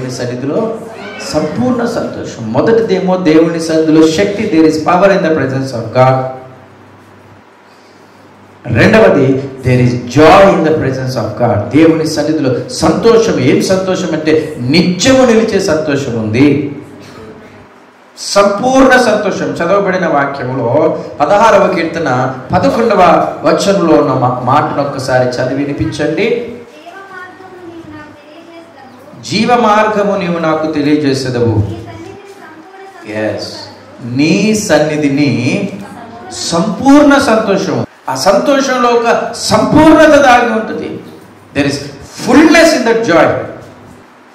దేవుని సన్నిధిలో సంపూర్ణ సంతోషం. మొదటిదేమో దేవుని సన్నిధిలో శక్తి, there is power in the presence of God. రెండవది, there is joy in the presence of God. దేవుని సన్నిధిలో సంతోషం. ఏం సంతోషం అంటే నిత్యము నిలిచే సంతోషం ఉంది, సంపూర్ణ సంతోషం. చదవబడిన వాక్యంలో 16వ కీర్తన 11వ వచనంలో ఉన్న మాటను ఒక్కసారి చదివి వినిపించండి. జీవ మార్గము నీవు నాకు తెలియజేసేదవు. ఎస్, నీ సన్నిధిని సంపూర్ణ సంతోషం. ఆ సంతోషంలో ఒక సంపూర్ణత దాగి ఉంటుంది. There is fullness in that Joy.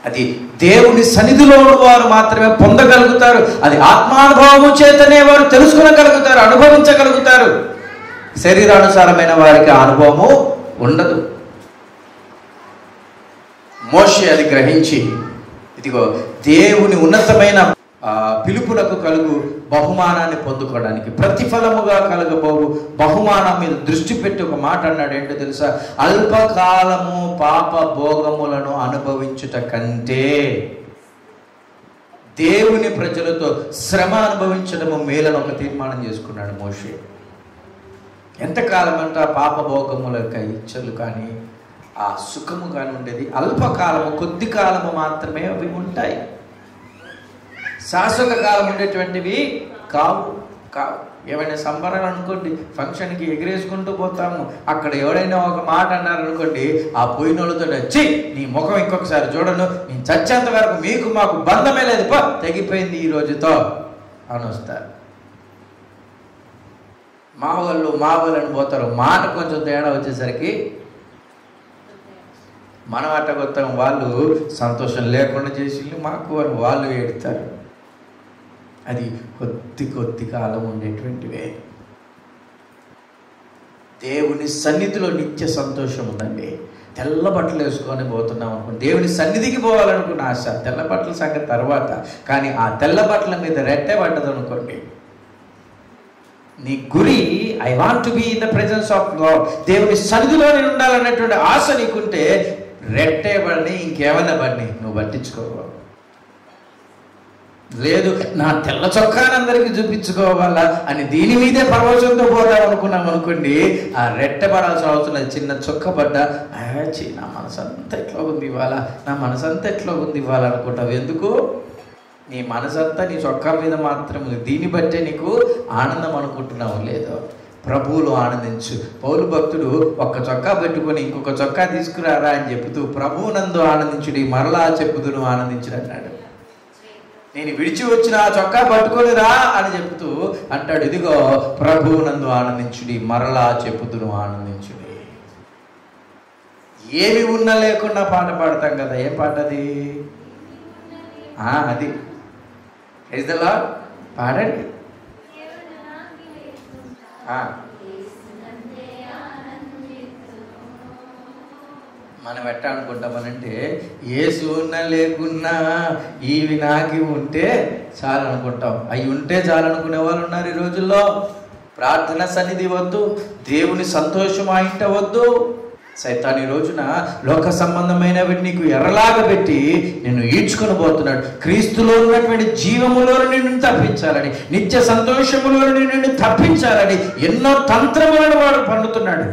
అది దేవుని సన్నిధిలో వారు మాత్రమే పొందగలుగుతారు. అది ఆత్మానుభవము చేతనే వారు తెలుసుకునగలుగుతారు, అనుభవించగలుగుతారు. శరీరానుసారమైన వారికి అనుభవము ఉండదు. మోషే అది గ్రహించి, ఇదిగో దేవుని ఉన్నతమైన పిలుపునకు కలుగు బహుమానాన్ని పొందుకోవడానికి, ప్రతిఫలముగా కలగబోవు బహుమానం మీద దృష్టి పెట్టి ఒక మాట అన్నాడు. ఏంటో తెలుసా? అల్పకాలము పాప భోగములను అనుభవించుట కంటే దేవుని ప్రజలతో శ్రమ అనుభవించడము మేలను ఒక తీర్మానం చేసుకున్నాడు మోషే. ఎంతకాలం అంట పాప భోగముల ఇచ్చలు కానీ ఆ సుఖము కానీ ఉండేది. అల్పకాలము, కొద్ది కాలము మాత్రమే అవి ఉంటాయి. శాశ్వత కాలం ఉండేటువంటివి కావు. ఏమైనా సంబరాలు అనుకోండి, ఫంక్షన్కి ఎగిరేసుకుంటూ పోతాము. అక్కడ ఎవరైనా ఒక మాట అన్నారనుకోండి, ఆ పోయిన వాళ్ళతో వచ్చి నీ ముఖం ఇంకొకసారి చూడను, నేను చచ్చేంత వరకు మీకు మాకు బంధమే లేదు, తెగిపోయింది ఈ రోజుతో అని వస్తారు. మా వాళ్ళని పోతారు. మాట కొంచెం తేడా వచ్చేసరికి మనం అట్టగొత్తాం. వాళ్ళు సంతోషం లేకుండా చేసి మాకు వాళ్ళు ఏడుతారు. అది కొద్ది కాలం ఉండేటువంటివే. దేవుని సన్నిధిలో నిత్య సంతోషం ఉందండి. తెల్ల బట్టలు వేసుకొని పోతున్నాం అనుకోండి, దేవుని సన్నిధికి పోవాలనుకున్న ఆశ. తెల్ల బట్టల సంగతి తర్వాత, కానీ ఆ తెల్ల బట్టల మీద రెట్టే పడ్డదు అనుకోండి, నీ గురి I want to be in the presence of God, దేవుని సన్నిధిలో నేను ఉండాలన్నటువంటి ఆశ నీకుంటే రెట్టే పడిని ఇంకేమన్నా పడిని నువ్వు పట్టించుకోవాలి. లేదు నా తెల్ల చొక్కాని అందరికీ చూపించుకోవాలా అని దీని మీదే పరవశంతో పోదాం అనుకున్నాం అనుకోండి, ఆ రెట్టబడాల్సిన అవసరం లేదు. చిన్న చొక్క పడ్డా నా మనసంతా ఎట్లా ఉంది ఇవాళ, నా మనసంతా ఎట్లా ఉంది ఇవాళ అనుకుంటావు. ఎందుకు? నీ మనసంతా నీ చొక్కా మీద మాత్రం ఉంది. దీన్ని బట్టే నీకు ఆనందం అనుకుంటున్నావు. లేదో ప్రభువులో ఆనందించు. పౌలు భక్తుడు ఒక్క చొక్కా పెట్టుకొని ఇంకొక చొక్కా తీసుకురారా అని చెబుతూ ప్రభువునందు ఆనందించుడి, మరలా చెప్పుదును ఆనందించుడు అన్నాడు. నేను విడిచి వచ్చిన ఆ చొక్కా పట్టుకొని రా అని చెప్తూ అంటాడు, ఇదిగో ప్రభువునందు ఆనందించుడి, మరలా చెప్పుదును ఆనందించుడి. ఏమి ఉన్నా లేకుండా పాట పాడతాం కదా. ఏం పాట అది? అది ప్రైజ్ ది లార్డ్ పాడండి. మనం ఎట్టా అనుకుంటామనంటే, యేసు ఉన్నా లేకున్నా ఇవి నాకు ఉంటే చాలు అనుకుంటాం. అవి ఉంటే చాలు అనుకునే వాళ్ళు ఉన్నారు ఈ రోజుల్లో. ప్రార్థన సన్నిధి వద్దు, దేవుని సంతోషం ఆ ఇంట వద్దు. సైతాను ఈ రోజున లోక సంబంధమైనవి నీకు ఎర్రలాగా పెట్టి నిన్ను ఈడ్చుకొని పోతున్నాడు. క్రీస్తులో ఉన్నటువంటి జీవములో నిన్ను తప్పించాలని, నిత్య సంతోషములో నిన్ను తప్పించాలని ఎన్నో తంత్రములను వాడు పన్నుతున్నాడు,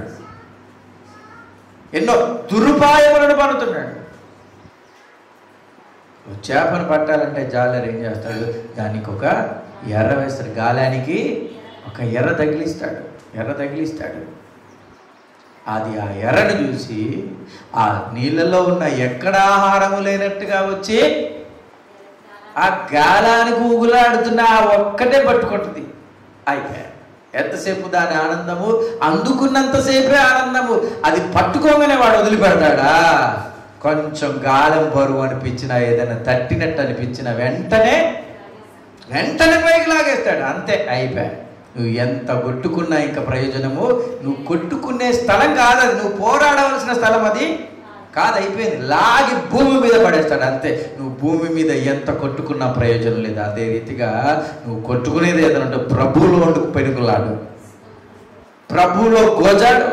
ఎన్నో దురుపాయములను పన్నుతున్నాడు. చేపను పట్టాలంటే జాలర్ ఏం చేస్తాడు? దానికి ఒక ఎర్ర వేస్తాడు, గాలానికి ఒక ఎర్ర తగిలిస్తాడు. అది ఆ ఎర్రను చూసి ఆ నీళ్ళలో ఉన్న ఎక్కడ ఆహారము లేనట్టుగా వచ్చి ఆ గాలానికి ఊగులాడుతున్న ఆ ఒక్కటే పట్టుకుంటుంది. అయిపోయా. ఎంతసేపు దాని ఆనందము, అందుకున్నంతసేపే ఆనందము. అది పట్టుకోగానే వాడు వదిలిపెడతాడా? కొంచెం గాలం బరువు అనిపించినా, ఏదైనా తట్టినట్టు అనిపించినా వెంటనే పైకి లాగేస్తాడు. అంతే, అయిపోయా. నువ్వు ఎంత కొట్టుకున్నా ఇంకా ప్రయోజనము. నువ్వు కొట్టుకునే స్థలం కాదు అది, నువ్వు పోరాడవలసిన స్థలం అది కాదు. అయిపోయింది, లాగి భూమి మీద పడేస్తాడు. అంతే, నువ్వు భూమి మీద ఎంత కొట్టుకున్నా ప్రయోజనం లేదు. అదే రీతిగా నువ్వు కొట్టుకునేది ఏదంటే ప్రభువులో వండుకు పెనుకులాడు, ప్రభువులో గోజాడు.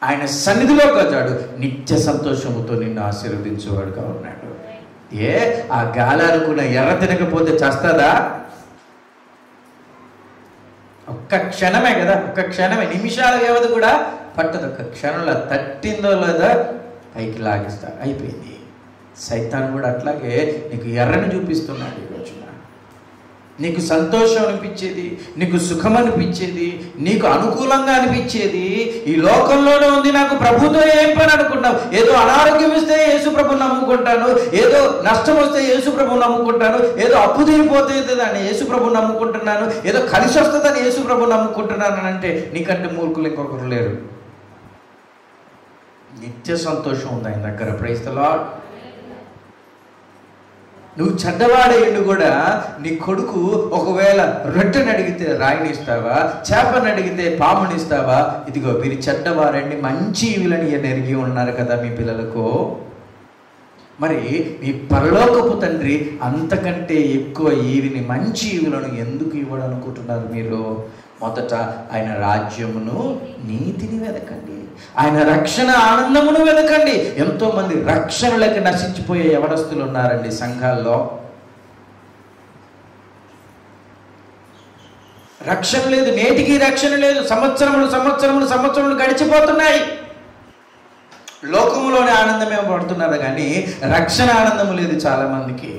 ఆయన సన్నిధిలోకి వచ్చాడు, నిత్య సంతోషముతో నిన్ను ఆశీర్వదించేవాడుగా ఉన్నాడు. ఆ గాలి అనుకున్న ఎర్ర తినకపోతే చేస్తుందా? ఒక్క క్షణమే కదా, ఒక్క క్షణమే, నిమిషాల వ్యవధి కూడా పట్టదు. ఒక్క క్షణంలో తట్టిందో లేదా పైకి లాగిస్తా, అయిపోయింది. సైతాను కూడా అట్లాగే నీకు ఎర్రని చూపిస్తున్నాడు. ఈ రోజున నీకు సంతోషం అనిపించేది, నీకు సుఖం అనిపించేది, నీకు అనుకూలంగా అనిపించేది ఈ లోకంలోనే ఉంది. నాకు ప్రభుతో ఏం పని అనుకుంటావు? ఏదో అనారోగ్యం వస్తే యేసు ప్రభుని నమ్ముకుంటాను, ఏదో నష్టం వస్తే యేసు ప్రభుని నమ్ముకుంటాను, ఏదో అప్పు తీరిపోతే దాన్ని యేసు ప్రభుని నమ్ముకుంటున్నాను, ఏదో కలిసి వస్తుందని యేసు ప్రభుని నమ్ముకుంటున్నాను అని అంటే నీకంటే మూర్ఖులు ఇంకొకరు లేరు. నిత్య సంతోషం ఉంది ఆయన దగ్గర. Praise the lord. నువ్వు చెడ్డవాడేయండు కూడా నీ కొడుకు ఒకవేళ రొట్టెని అడిగితే రాయిని ఇస్తావా, చేపని అడిగితే పాముని ఇస్తావా? ఇదిగో మీరు చెడ్డవారండి, మంచి ఈవులని ఎరిగి ఉన్నారు కదా మీ పిల్లలకు. మరి మీ పరలోకపు తండ్రి అంతకంటే ఎక్కువ ఈవిని, మంచి ఈవులను ఎందుకు ఇవ్వడనుకుంటున్నారు మీరు? మొదట ఆయన రాజ్యమును నీతిని వెదకండి, ఆయన రక్షణ ఆనందమును వెదకండి. ఎంతో మంది రక్షణలకి నశించిపోయే యవనస్తులు ఉన్నారండి సంఘాల్లో. రక్షణ లేదు, నేటికి రక్షణ లేదు. సంవత్సరములు గడిచిపోతున్నాయి. లోకములోనే ఆనందమే పడుతున్నారు కానీ రక్షణ ఆనందము లేదు చాలా మందికి.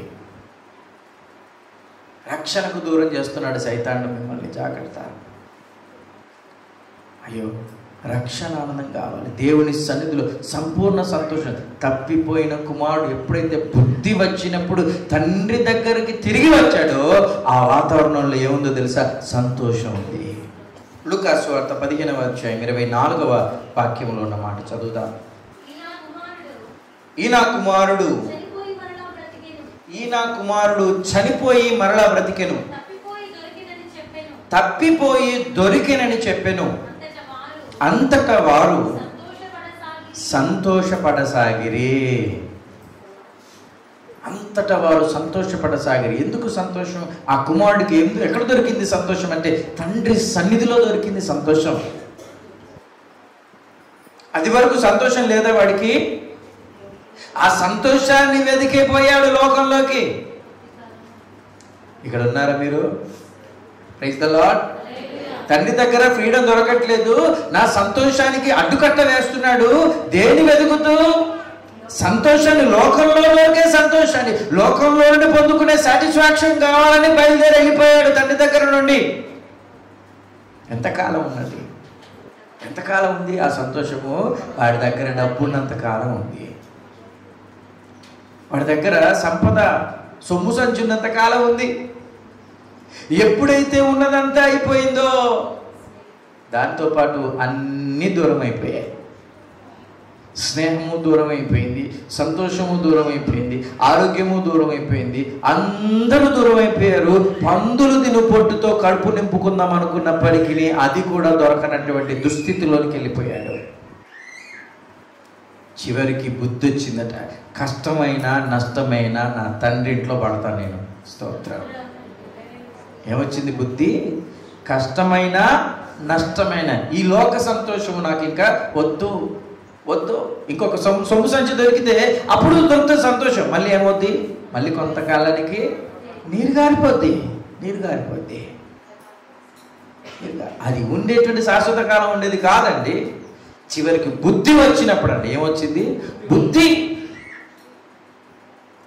రక్షణకు దూరం చేస్తున్నాడు సైతాను మిమ్మల్ని. జాగ్రత్త. అయ్యో, రక్షణ ఆనందం కావాలి. దేవుని సన్నిధిలో సంపూర్ణ సంతోషం. తప్పిపోయిన కుమారుడు ఎప్పుడైతే బుద్ధి వచ్చినప్పుడు తండ్రి దగ్గరికి తిరిగి వచ్చాడో ఆ వాతావరణంలో ఏముందో తెలుసా? సంతోషం ఉంది. లూకాసు సువార్త 15వ అధ్యాయం 24వ వాక్యంలో ఉన్న మాట చదువుదాం. ఈ నా కుమారుడు చనిపోయి మరలా బ్రతికెను, తప్పిపోయి దొరికెనని చెప్పెను. అంతటా వారు సంతోషపడసాగిరి. ఎందుకు సంతోషం? ఆ కుమారుడికి ఎక్కడ దొరికింది సంతోషం అంటే తండ్రి సన్నిధిలో దొరికింది సంతోషం. అది వరకు సంతోషం లేదా వాడికి? ఆ సంతోషాన్ని వెతికే పోయాడు లోకంలోకి. ఇక్కడ ఉన్నారా మీరు? Praise the lord. తండ్రి దగ్గర ఫ్రీడమ్ దొరకట్లేదు, నా సంతోషానికి అడ్డుకట్ట వేస్తున్నాడు. దేని వెతుకుతూ? సంతోషాన్ని, లోకంలోకే సంతోషాన్ని, లోకంలో నుండి పొందుకునే సాటిస్ఫాక్షన్ కావాలని బయలుదేరి వెళ్ళిపోయాడు తండ్రి దగ్గర నుండి. ఎంతకాలం ఉన్నది? ఎంతకాలం ఉంది ఆ సంతోషము? వాడి దగ్గర డబ్బు ఉన్నంత కాలం ఉంది, వాడి దగ్గర సంపద సొమ్ము సంచున్నంత కాలం ఉంది. ఎప్పుడైతే ఉన్నదంతా అయిపోయిందో దాంతోపాటు అన్నీ దూరం అయిపోయాయి. స్నేహము దూరం అయిపోయింది, సంతోషము దూరం అయిపోయింది, ఆరోగ్యము దూరం అయిపోయింది, అందరూ దూరం అయిపోయారు. పందులు తిను పొట్టుతో కడుపు నింపుకుందాం అనుకున్నప్పటికీ అది కూడా దొరకనటువంటి దుస్థితిలోనికి వెళ్ళిపోయాడు. చివరికి బుద్ధి వచ్చిందట, కష్టమైన నష్టమైన నా తండ్రి ఇంట్లో పడతాను నేను. స్తోత్రం. ఏమొచ్చింది బుద్ధి? కష్టమైన నష్టమైన ఈ లోక సంతోషము నాకు ఇంకా వద్దు. ఇంకొక సొమ్ము సంచి దొరికితే అప్పుడు దొరుకుతుంది సంతోషం. మళ్ళీ ఏమవుద్ది? మళ్ళీ కొంతకాలానికి నీరు గారిపోద్ది. అది ఉండేటువంటి శాశ్వత కాలం ఉండేది కాదండి. చివరికి బుద్ధి వచ్చినప్పుడు అండి ఏమొచ్చింది? బుద్ధి.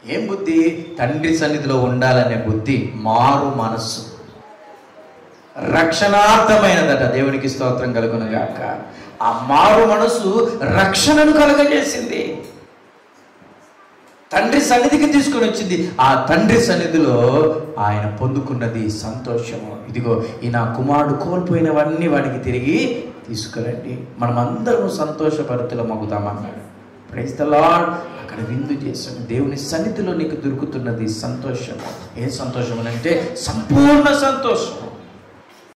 ఏం బుద్ధి? తండ్రి సన్నిధిలో ఉండాలనే బుద్ధి, మారు మనస్సు, రక్షణార్థమైనదట. దేవునికి స్తోత్రం కలుగును గాక. ఆ మారు మనసు రక్షణను కలుగజేసింది, తండ్రి సన్నిధికి తీసుకొని వచ్చింది. ఆ తండ్రి సన్నిధిలో ఆయన పొందుకున్నది సంతోషము. ఇదిగో ఈ నా కుమారుడు కోల్పోయినవన్నీ వాడికి తిరిగి తీసుకురండి, మనమందరము సంతోషభరితులమగుతామన్నాడు. Praise the lord. అక్కడ విందు చేశాను. దేవుని సన్నిధిలో నీకు దొరుకుతున్నది సంతోషము. ఏం సంతోషం అంటే సంపూర్ణ సంతోషం.